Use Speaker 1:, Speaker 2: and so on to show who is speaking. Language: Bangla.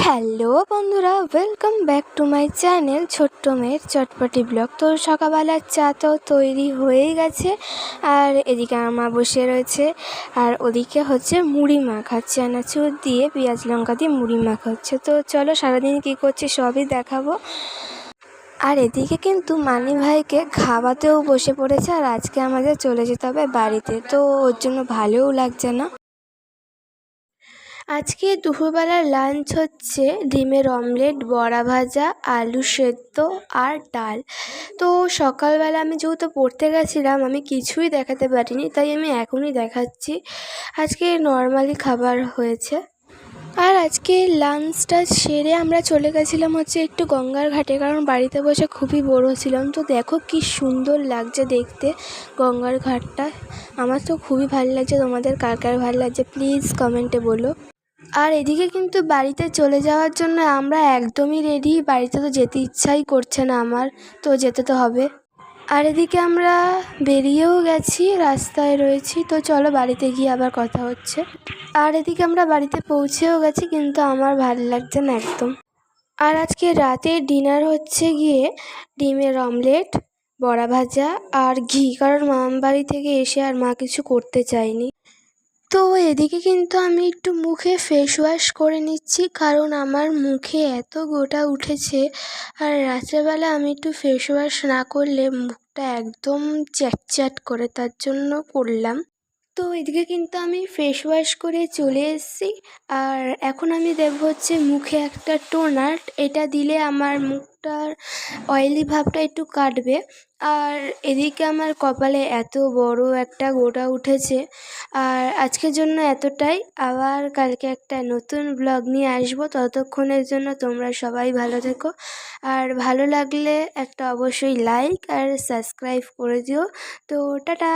Speaker 1: হ্যালো বন্ধুরা, welcome back to my channel ছোট্ট মেয়ের চটপটি ব্লগ। তো সকালবেলার চা তো তৈরি হয়েই গেছে, আর এদিকে আমার বসে রয়েছে, আর ওদিকে হচ্ছে মুড়ি মাখা, চানাচুর দিয়ে পেঁয়াজ লঙ্কা দিয়ে মুড়ি মাখা হচ্ছে। তো চলো সারাদিন কী করছি সবই দেখাবো। আর এদিকে কিন্তু মানি ভাইকে খাওয়াতেও বসে পড়েছে, আর আজকে আমাদের চলে যেতে হবে বাড়িতে, তো ওর জন্য ভালোও লাগছে না। আজকে দুপুরবেলার লাঞ্চ হচ্ছে ডিমের অমলেট, বড়া ভাজা, আলু সেদ্ধ আর ডাল। তো সকালবেলা আমি যেহেতু পড়তে গেছিলাম, আমি কিছুই দেখাতে পারিনি, তাই আমি এখনই দেখাচ্ছি। আজকে নর্মালি খাবার হয়েছে। আর আজকে লাঞ্চটা সেরে আমরা চলে গেছিলাম হচ্ছে একটু গঙ্গার ঘাটে, কারণ বাড়িতে বসে খুবই বোর হচ্ছিলাম। তো দেখো কি সুন্দর লাগছে দেখতে গঙ্গার ঘাটটা। আমার তো খুবই ভালো লাগছে, তোমাদের কার কার ভালো লাগছে প্লিজ কমেন্টে বলো। আর এদিকে কিন্তু বাড়িতে চলে যাওয়ার জন্য আমরা একদমই রেডি, বাড়িতে তো যেতে ইচ্ছাই করছে না আমার, তো যেতে তো হবে। আর এদিকে আমরা বেরিয়েও গেছি, রাস্তায় রয়েছি, তো চলো বাড়িতে গিয়ে আবার কথা হচ্ছে। আর এদিকে আমরা বাড়িতে পৌঁছেও গেছি, কিন্তু আমার ভালো লাগছে না একদম। আর আজকে রাতে ডিনার হচ্ছে গিয়ে ডিমের অমলেট, বড়া ভাজা আর ঘি, কারণ মামাবাড়ি থেকে এসে আর মা কিছু করতে চায়নি। তো এদিকে কিন্তু আমি একটু মুখে ফেস ওয়াশ করে নিচ্ছি, কারণ আমার মুখে এত গোটা উঠেছে, আর রাত্রেবেলা আমি একটু ফেস ওয়াশ না করলে মুখটা একদম চ্যাটচ্যাট করে, তার জন্য করলাম। তো এদিকে কিন্তু আমি ফেস ওয়াশ করে চলে এসেছি, আর এখন আমি দেবো হচ্ছে মুখে একটা টোনার। এটা দিলে আমার মুখটার অয়েলি ভাবটা একটু কাটবে। আর এদিকে আমার কপালে এত বড় একটা গোটা উঠেছে। আর আজকের জন্য এতটাই, আবার কালকে একটা নতুন ব্লগ নিয়ে আসবো। ততক্ষণের জন্য তোমরা সবাই ভালো থেকো, আর ভালো লাগলে একটা অবশ্যই লাইক আর সাবস্ক্রাইব করে দিও। তো টাটা।